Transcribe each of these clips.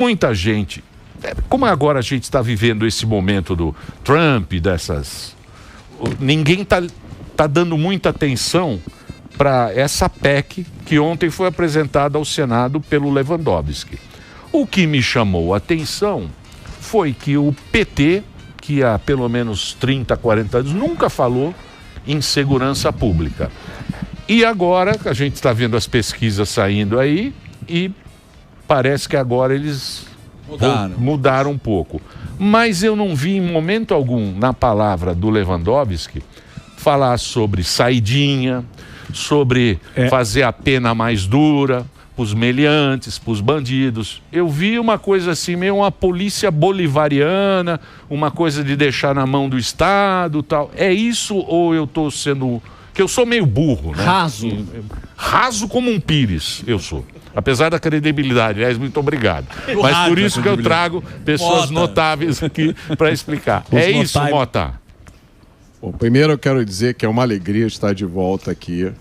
muita gente, como agora a gente está vivendo esse momento do Trump, ninguém tá dando muita atenção para essa PEC que ontem foi apresentada ao Senado pelo Lewandowski. O que me chamou a atenção foi que o PT, que há pelo menos 30, 40 anos nunca falou em segurança pública. E agora a gente está vendo as pesquisas saindo aí e parece que agora eles mudaram um pouco. Mas eu não vi em momento algum na palavra do Lewandowski falar sobre saidinha, sobre fazer a pena mais dura para os meliantes, para os bandidos. Eu vi uma coisa assim, meio uma polícia bolivariana, uma coisa de deixar na mão do Estado, tal. É isso ou eu estou sendo... que eu sou meio burro, né? Raso como um pires, eu sou. Apesar da credibilidade, aliás, muito obrigado. Mas por isso que eu trago pessoas notáveis aqui para explicar. É isso, Mota. Bom, primeiro eu quero dizer que é uma alegria estar de volta aqui.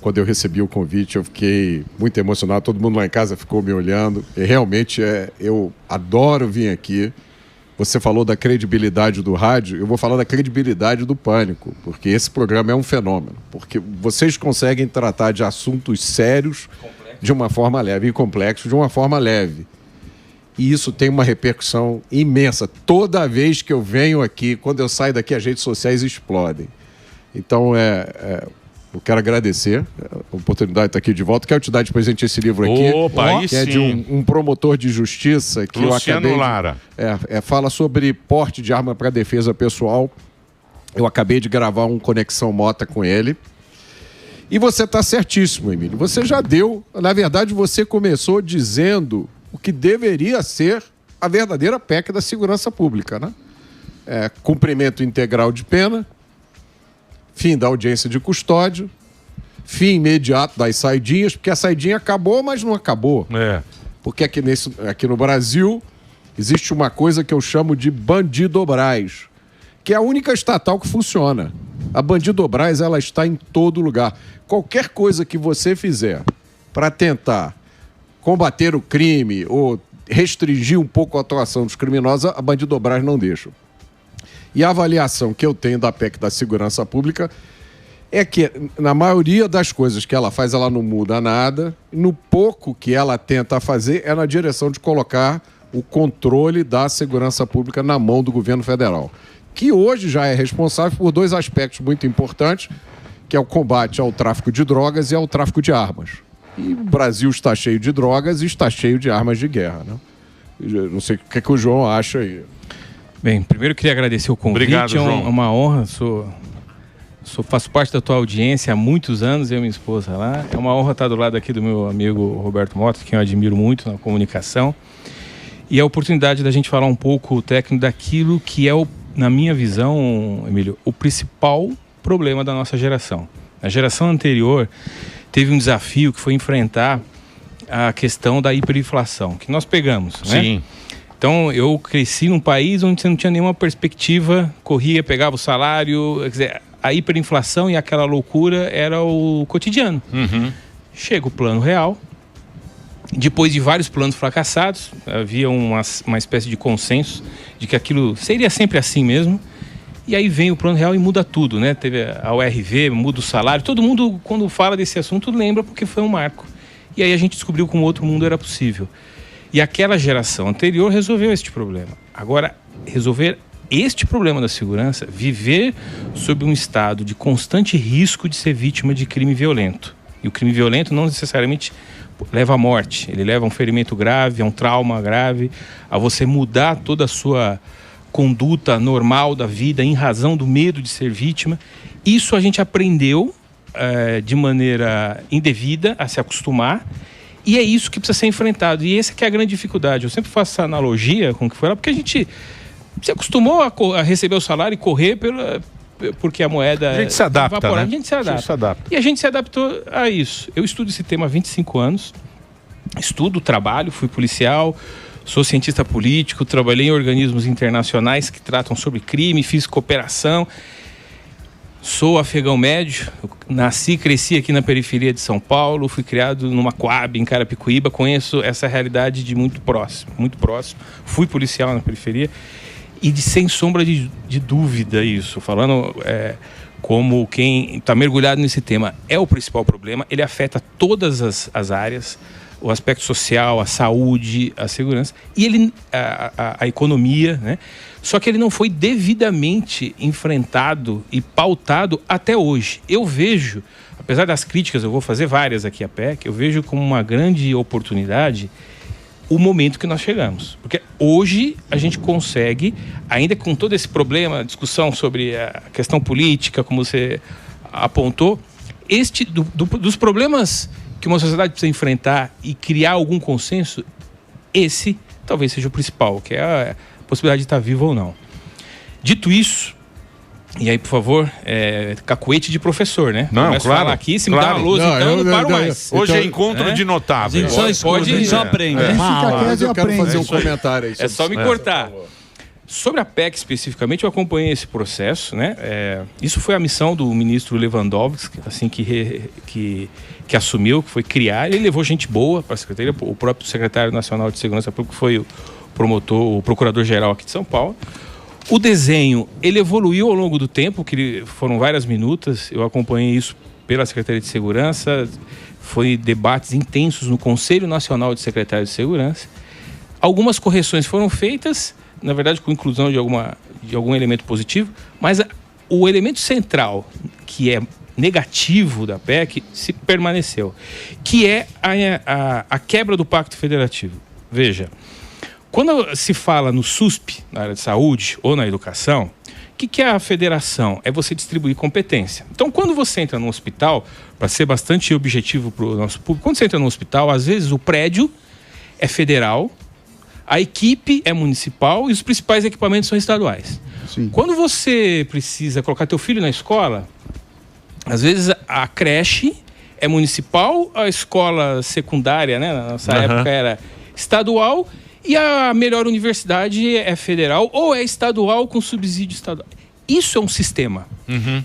Quando eu recebi o convite, eu fiquei muito emocionado. Todo mundo lá em casa ficou me olhando. E realmente, eu adoro vir aqui. Você falou da credibilidade do rádio, eu vou falar da credibilidade do Pânico, porque esse programa é um fenômeno. Porque vocês conseguem tratar de assuntos sérios de uma forma leve e complexos de uma forma leve. E isso tem uma repercussão imensa. Toda vez que eu venho aqui, quando eu saio daqui, as redes sociais explodem. Então, eu quero agradecer a oportunidade de estar aqui de volta. Quero te dar de presente esse livro aqui, que é de um promotor de justiça que Luciano eu acabei Lara. Fala sobre porte de arma para defesa pessoal. Eu acabei de gravar um Conexão Mota com ele. E você está certíssimo, Emílio. Você já deu... Na verdade, você começou dizendo o que deveria ser a verdadeira PEC da segurança pública, né? Cumprimento integral de pena, fim da audiência de custódia, fim imediato das saidinhas, porque a saidinha acabou, mas não acabou. Porque aqui no Brasil existe uma coisa que eu chamo de Bandidobras, que é a única estatal que funciona. A Bandidobras, ela está em todo lugar. Qualquer coisa que você fizer para tentar combater o crime ou restringir um pouco a atuação dos criminosos, a Bandidobras não deixa. E a avaliação que eu tenho da PEC da segurança pública é que, na maioria das coisas que ela faz, ela não muda nada. No pouco que ela tenta fazer, é na direção de colocar o controle da segurança pública na mão do governo federal, que hoje já é responsável por dois aspectos muito importantes, que é o combate ao tráfico de drogas e ao tráfico de armas. E o Brasil está cheio de drogas e está cheio de armas de guerra, né? Eu não sei o que o João acha aí. Bem, primeiro eu queria agradecer o convite. Obrigado, João. É uma honra, faço parte da tua audiência há muitos anos, eu e minha esposa lá. É uma honra estar do lado aqui do meu amigo Roberto Mota, que eu admiro muito na comunicação. E a oportunidade da gente falar um pouco técnico daquilo que é, na minha visão, Emílio, o principal problema da nossa geração. A geração anterior teve um desafio que foi enfrentar a questão da hiperinflação, que nós pegamos, né? Sim. Então, eu cresci num país onde você não tinha nenhuma perspectiva, corria, pegava o salário, quer dizer, a hiperinflação e aquela loucura era o cotidiano. Chega o Plano Real, depois de vários planos fracassados, havia uma espécie de consenso de que aquilo seria sempre assim mesmo, e aí vem o Plano Real e muda tudo, né? Teve a URV, muda o salário, todo mundo, quando fala desse assunto, lembra porque foi um marco. E aí a gente descobriu como outro mundo era possível. E aquela geração anterior resolveu este problema. Agora, resolver este problema da segurança, viver sob um estado de constante risco de ser vítima de crime violento. E o crime violento não necessariamente leva à morte, ele leva a um ferimento grave, a um trauma grave, a você mudar toda a sua conduta normal da vida em razão do medo de ser vítima. Isso a gente aprendeu de maneira indevida a se acostumar. E é isso que precisa ser enfrentado. E essa que é a grande dificuldade. Eu sempre faço essa analogia com o que foi lá, porque a gente se acostumou a receber o salário e correr porque a moeda... A gente se adapta, né? A gente se adapta. E a gente se adaptou a isso. Eu estudo esse tema há 25 anos. Estudo, trabalho, fui policial, sou cientista político, trabalhei em organismos internacionais que tratam sobre crime, fiz cooperação. Sou afegão médio, nasci e cresci aqui na periferia de São Paulo, fui criado numa Coab em Carapicuíba, conheço essa realidade de muito próximo. Fui policial na periferia e sem sombra de dúvida isso, falando como quem está mergulhado nesse tema, é o principal problema, ele afeta todas as áreas, o aspecto social, a saúde, a segurança e a economia, né? Só que ele não foi devidamente enfrentado e pautado até hoje. Eu vejo, apesar das críticas, eu vou fazer várias aqui à PEC, eu vejo como uma grande oportunidade o momento que nós chegamos. Porque hoje a gente consegue, ainda com todo esse problema, discussão sobre a questão política, como você apontou, dos problemas que uma sociedade precisa enfrentar e criar algum consenso, esse talvez seja o principal, que é a possibilidade de estar vivo ou não. Dito isso, e aí, por favor, cacuete de professor, né? Não, começo a falar aqui, se me dá uma lousa, então eu não paro mais. Hoje é encontro de notáveis. A gente só aprende. Mas eu quero fazer um comentário aí. É só me cortar. Sobre a PEC especificamente, eu acompanhei esse processo, né? Isso foi a missão do ministro Lewandowski, assim que assumiu, que foi criar. Ele levou gente boa para a secretaria, o próprio secretário nacional de Segurança Pública foi o procurador-geral aqui de São Paulo. O desenho, ele evoluiu ao longo do tempo, que foram várias minutas, eu acompanhei isso pela Secretaria de Segurança, foi debates intensos no Conselho Nacional de Secretários de Segurança. Algumas correções foram feitas, na verdade com inclusão de algum elemento positivo, mas o elemento central, que é negativo da PEC, se permaneceu, que é a quebra do Pacto Federativo. Veja, quando se fala no SUSP, na área de saúde ou na educação, o que é a federação? É você distribuir competência. Então, quando você entra num hospital, para ser bastante objetivo para o nosso público, quando você entra num hospital, às vezes o prédio é federal, a equipe é municipal e os principais equipamentos são estaduais. Sim. Quando você precisa colocar teu filho na escola, às vezes a creche é municipal, a escola secundária, né, na nossa época era estadual, e a melhor universidade é federal ou é estadual com subsídio estadual. Isso é um sistema.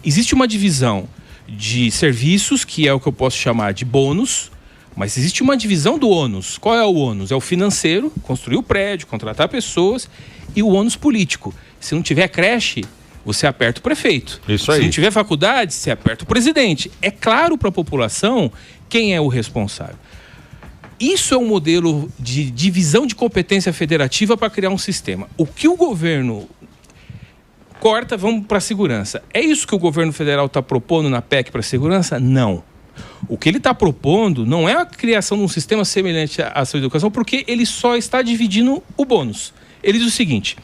Existe uma divisão de serviços, que é o que eu posso chamar de bônus, mas existe uma divisão do ônus. Qual é o ônus? É o financeiro, construir o prédio, contratar pessoas, e o ônus político. Se não tiver creche, você aperta o prefeito. Isso aí. Se não tiver faculdade, você aperta o presidente. É claro para a população quem é o responsável. Isso é um modelo de divisão de competência federativa para criar um sistema. O que o governo corta, vamos para a segurança. É isso que o governo federal está propondo na PEC para a segurança? Não. O que ele está propondo não é a criação de um sistema semelhante à sua educação, porque ele só está dividindo o bônus. Ele diz o seguinte: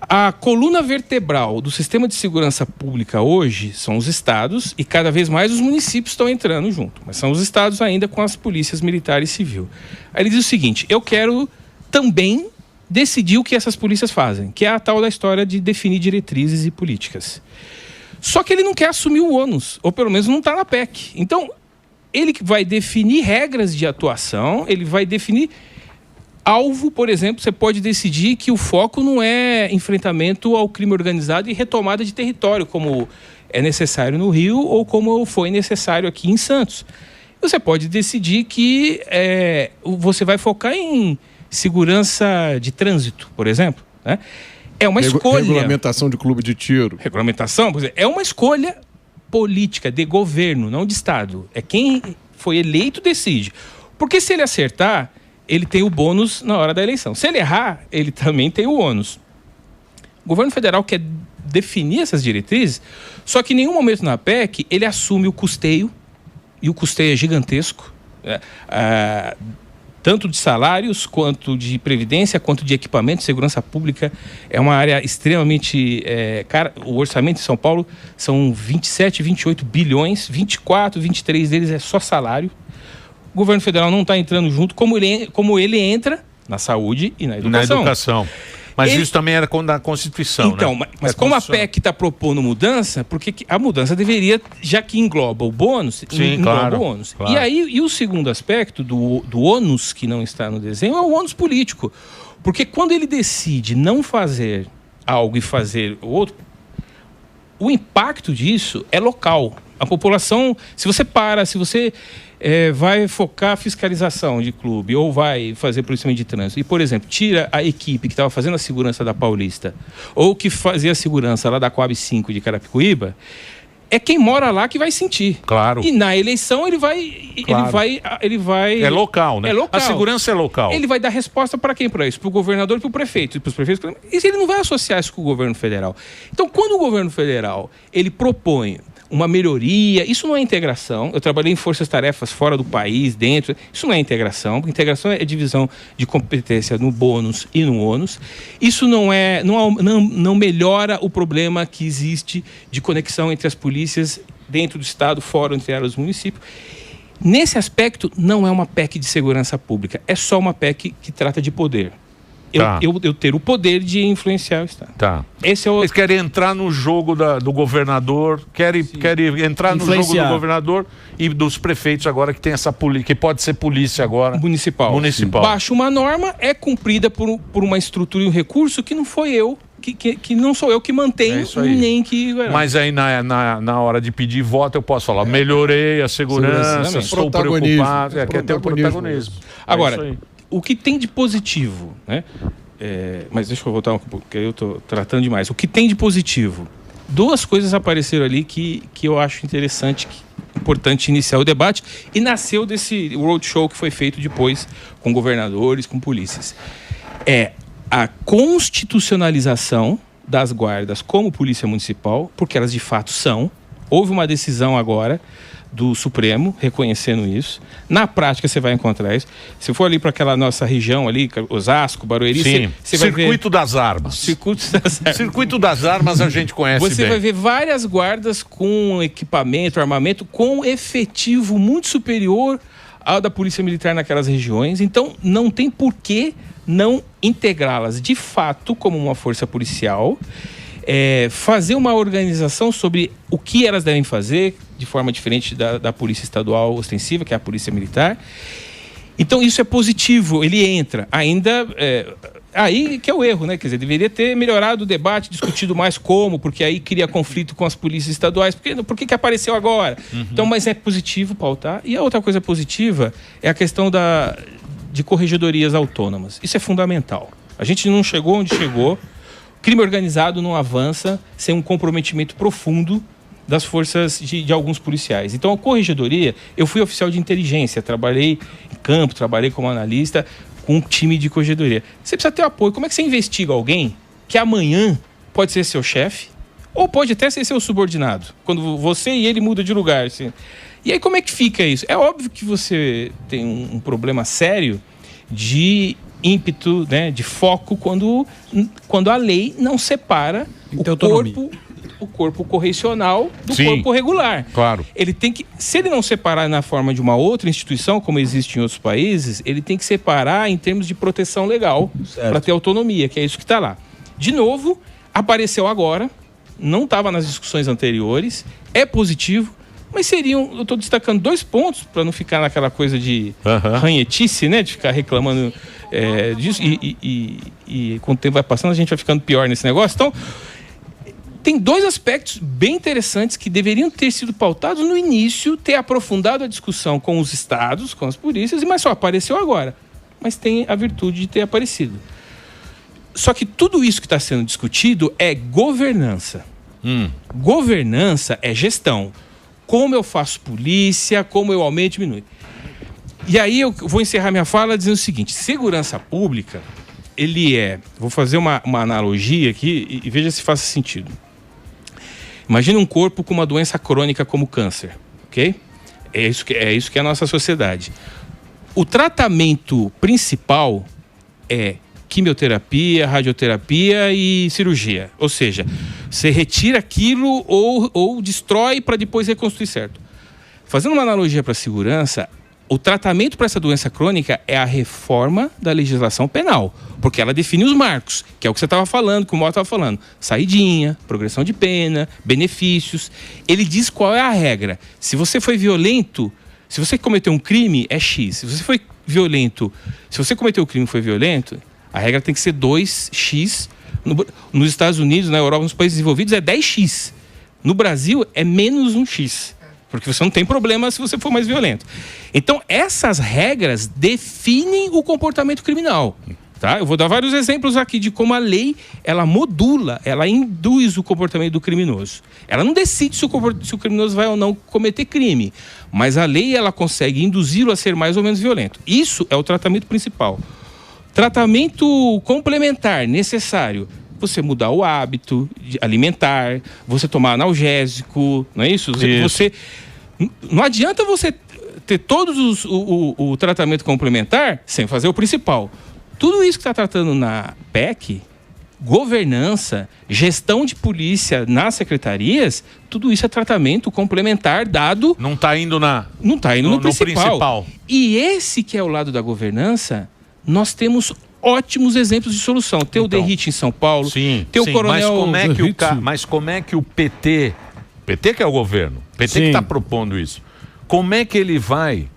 a coluna vertebral do sistema de segurança pública hoje são os estados e cada vez mais os municípios estão entrando junto, mas são os estados ainda com as polícias militar e civil. Aí ele diz o seguinte: eu quero também decidir o que essas polícias fazem, que é a tal da história de definir diretrizes e políticas. Só que ele não quer assumir o ônus, ou pelo menos não está na PEC. Então, ele vai definir regras de atuação, ele vai definir alvo, por exemplo. Você pode decidir que o foco não é enfrentamento ao crime organizado e retomada de território, como é necessário no Rio ou como foi necessário aqui em Santos. Você pode decidir que você vai focar em segurança de trânsito, por exemplo, né? É uma escolha. Regulamentação de clube de tiro. Regulamentação, por exemplo, é uma escolha política de governo, não de Estado. É quem foi eleito decide. Porque se ele acertar, ele tem o bônus na hora da eleição. Se ele errar, ele também tem o ônus. O governo federal quer definir essas diretrizes, só que em nenhum momento na PEC ele assume o custeio, e o custeio é gigantesco, tanto de salários, quanto de previdência, quanto de equipamento. Segurança pública é uma área extremamente cara. O orçamento de São Paulo são 27, 28 bilhões, 24, 23 deles é só salário. O governo federal não está entrando junto, como ele entra na saúde e na educação. Mas isso também era na Constituição, então, né? mas como a PEC está propondo mudança, porque a mudança deveria, já que engloba o bônus, engloba o ônus. Claro. E o segundo aspecto do ônus que não está no desenho é o ônus político. Porque quando ele decide não fazer algo e fazer o outro, o impacto disso é local. A população, se você vai focar a fiscalização de clube ou vai fazer policiamento de trânsito e, por exemplo, tira a equipe que estava fazendo a segurança da Paulista ou que fazia a segurança lá da Coab 5 de Carapicuíba, é quem mora lá que vai sentir. Claro. E na eleição ele vai... É local, né? É local. A segurança é local. Ele vai dar resposta para quem? Para isso? Para o governador e para o prefeito. E para os prefeitos. E ele não vai associar isso com o governo federal. Então, quando o governo federal ele propõe uma melhoria, isso não é integração. Eu trabalhei em forças-tarefas fora do país, dentro. Isso não é integração. Integração é divisão de competência no bônus e no ônus. Isso não melhora o problema que existe de conexão entre as polícias dentro do estado, fora, entre elas os municípios. Nesse aspecto, não é uma PEC de segurança pública. É só uma PEC que trata de poder. Eu ter o poder de influenciar o Estado. Tá. Eles querem entrar no jogo do governador, querem entrar no jogo do governador e dos prefeitos agora que tem essa polícia, que pode ser polícia agora. Municipal. Baixa uma norma, é cumprida por uma estrutura e um recurso que não foi eu, que não sou eu que mantenho, nem que... Mas aí na hora de pedir voto eu posso falar, melhorei a segurança, estou preocupado, quer ter o protagonismo. Agora, o que tem de positivo, né? Mas deixa eu voltar um pouco, porque eu estou tratando demais. O que tem de positivo? 2 coisas apareceram ali que eu acho interessante, importante iniciar o debate, e nasceu desse roadshow que foi feito depois com governadores, com polícias. É a constitucionalização das guardas como polícia municipal, porque elas de fato são. Houve uma decisão agora do Supremo reconhecendo isso. Na prática você vai encontrar isso. Se for ali para aquela nossa região ali, Osasco, Barueri, você vai ver... Circuito das Armas. Circuito das Armas a gente conhece bem. Você vai ver várias guardas com equipamento, armamento, com efetivo muito superior ao da Polícia Militar naquelas regiões. Então não tem por que não integrá-las de fato como uma força policial. Fazer uma organização sobre o que elas devem fazer de forma diferente da Polícia Estadual ostensiva, que é a Polícia Militar. Então isso é positivo, ele entra. Ainda, aí que é o erro, né? Quer dizer, deveria ter melhorado o debate, discutido mais como, porque aí cria conflito com as polícias estaduais. Por que apareceu agora? Então, mas é positivo pautar. E a outra coisa positiva é a questão de corregedorias autônomas. Isso é fundamental. A gente não chegou onde chegou. Crime organizado não avança sem um comprometimento profundo das forças de alguns policiais. Então, a corregedoria, eu fui oficial de inteligência, trabalhei em campo, trabalhei como analista com um time de corregedoria. Você precisa ter apoio. Como é que você investiga alguém que amanhã pode ser seu chefe ou pode até ser seu subordinado, quando você e ele mudam de lugar, assim. E aí, como é que fica isso? É óbvio que você tem um problema sério de ímpeto, né, de foco quando a lei não separa o corpo correcional do corpo regular. Claro. Ele tem que, se ele não separar na forma de uma outra instituição, como existe em outros países, ele tem que separar em termos de proteção legal para ter autonomia, que é isso que está lá. De novo, apareceu agora, não estava nas discussões anteriores, é positivo, mas eu estou destacando 2 pontos para não ficar naquela coisa de ranhetice, né, de ficar reclamando disso, e com o tempo vai passando a gente vai ficando pior nesse negócio. Então, tem 2 aspectos bem interessantes que deveriam ter sido pautados no início, ter aprofundado a discussão com os estados, com as polícias, mas só apareceu agora. Mas tem a virtude de ter aparecido. Só que tudo isso que está sendo discutido é governança. Governança é gestão. Como eu faço polícia, como eu aumento e diminui. E aí eu vou encerrar minha fala dizendo o seguinte: segurança pública, vou fazer uma analogia aqui e veja se faz sentido. Imagina um corpo com uma doença crônica como câncer, ok? É isso que é a nossa sociedade. O tratamento principal é quimioterapia, radioterapia e cirurgia. Ou seja, você retira aquilo ou destrói para depois reconstruir certo. Fazendo uma analogia para a segurança, o tratamento para essa doença crônica é a reforma da legislação penal, porque ela define os marcos, que é o que você estava falando, que o Mota estava falando. Saidinha, progressão de pena, benefícios. Ele diz qual é a regra. Se você foi violento, se você cometeu um crime, é X. Se você foi violento, se você cometeu o crime e foi violento, a regra tem que ser 2x. Nos Estados Unidos, na Europa, nos países desenvolvidos, é 10x. No Brasil, é menos 1x. Porque você não tem problema se você for mais violento. Então, essas regras definem o comportamento criminal. Tá? Eu vou dar vários exemplos aqui de como a lei, ela modula, ela induz o comportamento do criminoso. Ela não decide se o criminoso vai ou não cometer crime, mas a lei, ela consegue induzi-lo a ser mais ou menos violento. Isso é o tratamento principal. Tratamento complementar necessário: você mudar o hábito alimentar, você tomar analgésico, não é isso? Você não adianta você ter todos o tratamento complementar sem fazer o principal. Tudo isso que está tratando na PEC, governança, gestão de polícia nas secretarias, tudo isso é tratamento complementar dado... Não está indo no principal. E esse que é o lado da governança, nós temos ótimos exemplos de solução. Tem o Derrite em São Paulo, tem o Coronel... Mas como é que o PT que é o governo, PT que está propondo isso, como é que ele vai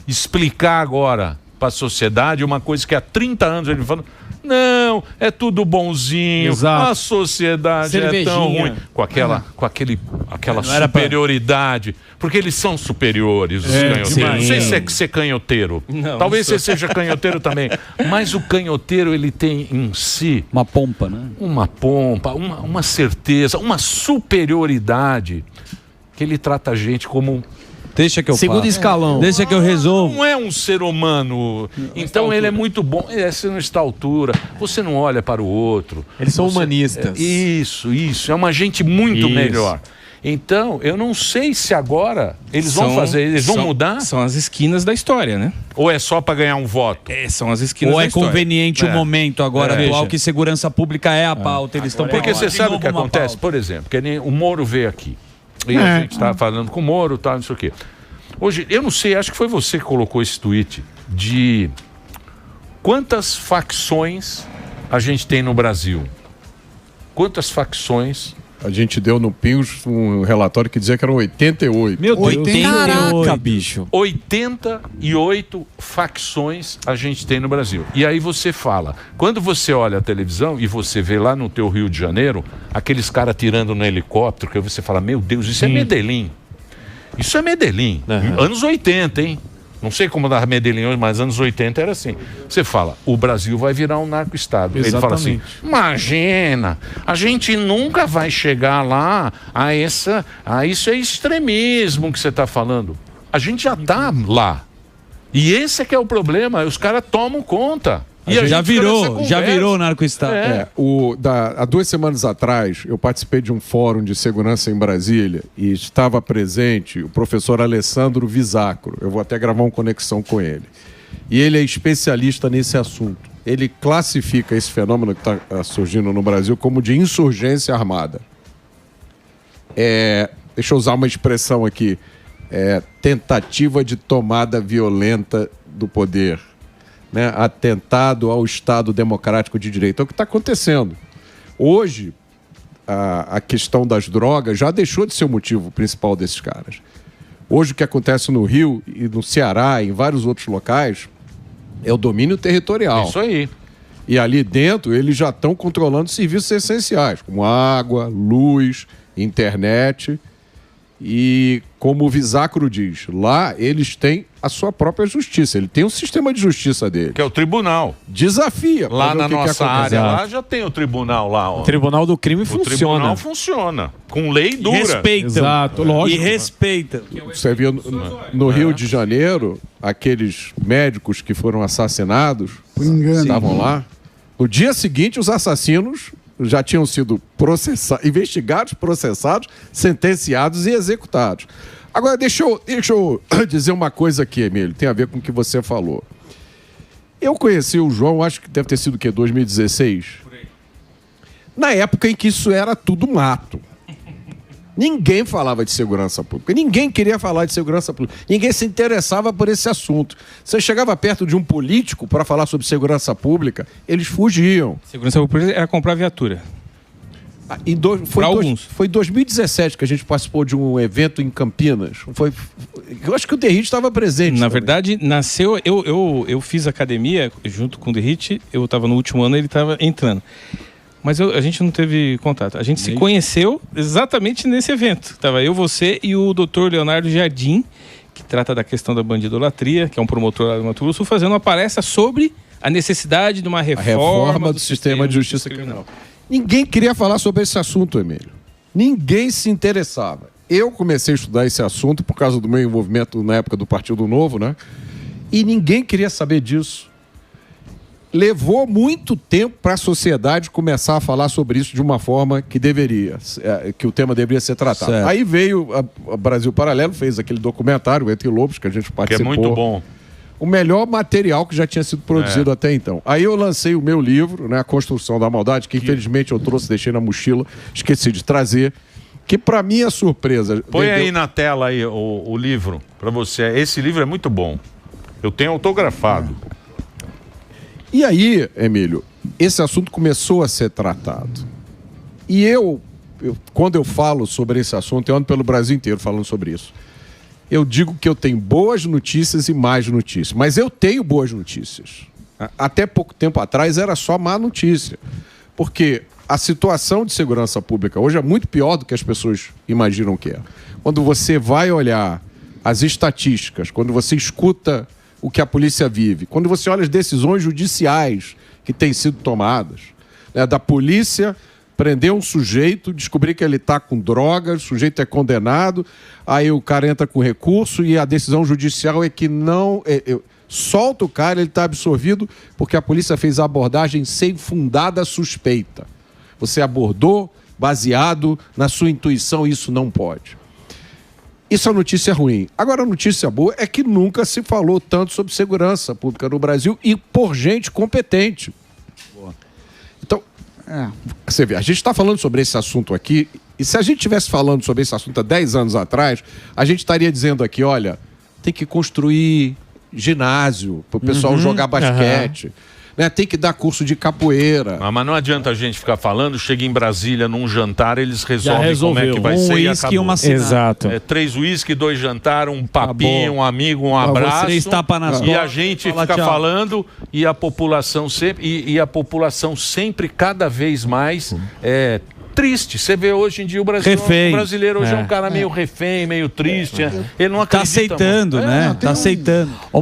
explicar agora para a sociedade uma coisa que há 30 anos ele fala, não, é tudo bonzinho, a sociedade é tão ruim, com aquela superioridade, porque eles são superiores, os canhoteiros. Não sei se é ser canhoteiro, talvez você seja canhoteiro também, mas o canhoteiro, ele tem em si uma pompa, né? Uma pompa, uma certeza, uma superioridade, que ele trata a gente como... Deixa que eu segundo escalão. Deixa que eu resolvo. Não é um ser humano. Então ele é muito bom. Você não está à altura. Você não olha para o outro. Eles são humanistas. Isso. É uma gente muito melhor. Então, eu não sei se agora eles vão fazer, eles vão mudar. São as esquinas da história, né? Ou é só para ganhar um voto? São as esquinas da história. Ou é conveniente o momento agora atual que segurança pública é a pauta. Eles estão porque você sabe o que acontece? Por exemplo, que nem o Moro veio aqui. E a gente estava falando com o Moro, tal, não sei o quê. Hoje, eu não sei, acho que foi você que colocou esse tweet de quantas facções a gente tem no Brasil. Quantas facções... A gente deu no Pingos um relatório que dizia que eram 88. Meu Deus, 88. Caraca, bicho. 88 facções a gente tem no Brasil. E aí você fala, quando você olha a televisão e você vê lá no teu Rio de Janeiro, aqueles caras tirando no helicóptero, que você fala, meu Deus, isso é Medellín. Isso é Medellín. Anos 80, hein? Não sei como da Medellín hoje, mas anos 80 era assim. Você fala, o Brasil vai virar um narco-estado. Ele fala assim, imagina, a gente nunca vai chegar lá a isso é extremismo que você está falando. A gente já está lá. E esse é que é o problema, os caras tomam conta. E já virou narco-estado. Há 2 semanas atrás, eu participei de um fórum de segurança em Brasília e estava presente o professor Alessandro Visacro. Eu vou até gravar uma conexão com ele. E ele é especialista nesse assunto. Ele classifica esse fenômeno que está surgindo no Brasil como de insurgência armada. Deixa eu usar uma expressão aqui. Tentativa de tomada violenta do poder. Né, atentado ao Estado Democrático de Direito. É o que está acontecendo. Hoje, a questão das drogas já deixou de ser o motivo principal desses caras. Hoje, o que acontece no Rio e no Ceará e em vários outros locais é o domínio territorial. Isso aí. E ali dentro, eles já estão controlando serviços essenciais, como água, luz, internet. E, como o Visacro diz, lá eles têm a sua própria justiça. Ele tem um sistema de justiça dele. Que é o tribunal. Desafia. Lá na nossa área, lá já tem o tribunal lá. Ó. O tribunal do crime funciona. O tribunal funciona. Com lei dura. E respeitam. Exato, lógico. E respeitam. Você viu no Rio de Janeiro, aqueles médicos que foram assassinados, estavam lá. No dia seguinte, os assassinos já tinham sido investigados, processados, sentenciados e executados. Agora, deixa eu dizer uma coisa aqui, Emílio, tem a ver com o que você falou. Eu conheci o João, acho que deve ter sido o quê? 2016? Por aí. Na época em que isso era tudo mato. Ninguém falava de segurança pública, ninguém queria falar de segurança pública, ninguém se interessava por esse assunto. Você chegava perto de um político para falar sobre segurança pública, eles fugiam. Segurança pública era comprar viatura. Foi em 2017 que a gente participou de um evento em Campinas. Eu acho que o Derrite estava presente. Na verdade, nasceu... Eu fiz academia junto com o Derrite, eu estava no último ano, ele estava entrando. Mas a gente não teve contato. A gente se conheceu exatamente nesse evento. Tava eu, você e o Dr. Leonardo Jardim, que trata da questão da bandidolatria, que é um promotor lá do Mato Grosso, fazendo uma palestra sobre a necessidade de uma reforma do sistema de justiça criminal. Ninguém queria falar sobre esse assunto, Emílio. Ninguém se interessava. Eu comecei a estudar esse assunto por causa do meu envolvimento na época do Partido Novo, né? E ninguém queria saber disso. Levou muito tempo para a sociedade começar a falar sobre isso de uma forma que deveria, que o tema deveria ser tratado. Certo. Aí veio a Brasil Paralelo, fez aquele documentário, Entre Lobos, que a gente participou. Que é muito bom. O melhor material que já tinha sido produzido até então. Aí eu lancei o meu livro, né, A Construção da Maldade, que infelizmente eu trouxe, deixei na mochila, esqueci de trazer, que para minha surpresa... Põe aí na tela aí o livro, para você. Esse livro é muito bom. Eu tenho autografado. E aí, Emílio, esse assunto começou a ser tratado. E quando eu falo sobre esse assunto, eu ando pelo Brasil inteiro falando sobre isso. Eu digo que eu tenho boas notícias e más notícias. Mas eu tenho boas notícias. Até pouco tempo atrás era só má notícia. Porque a situação de segurança pública hoje é muito pior do que as pessoas imaginam que é. Quando você vai olhar as estatísticas, quando você escuta o que a polícia vive, quando você olha as decisões judiciais que têm sido tomadas, né, da polícia prender um sujeito, descobrir que ele está com drogas, o sujeito é condenado, aí o cara entra com recurso e a decisão judicial é que não... solta o cara, ele está absorvido porque a polícia fez a abordagem sem fundada suspeita. Você abordou baseado na sua intuição, isso não pode. Isso é notícia ruim. Agora, a notícia boa é que nunca se falou tanto sobre segurança pública no Brasil e por gente competente. Então, você vê, a gente está falando sobre esse assunto aqui, e se a gente estivesse falando sobre esse assunto há 10 anos atrás, a gente estaria dizendo aqui, olha, tem que construir ginásio para o pessoal jogar basquete. Né? Tem que dar curso de capoeira. Mas não adianta a gente ficar falando, chega em Brasília num jantar, eles resolvem como é que vai ser e acabou. Uma Exato. 3 uísque, 2 jantar, um papinho, um amigo, um abraço. 3 tapas nas E a gente fica falando e a população sempre e a população sempre cada vez mais triste. Você vê hoje em dia o brasileiro hoje é um cara meio refém, meio triste. Ele não acredita. Tá aceitando, né? Tá aceitando.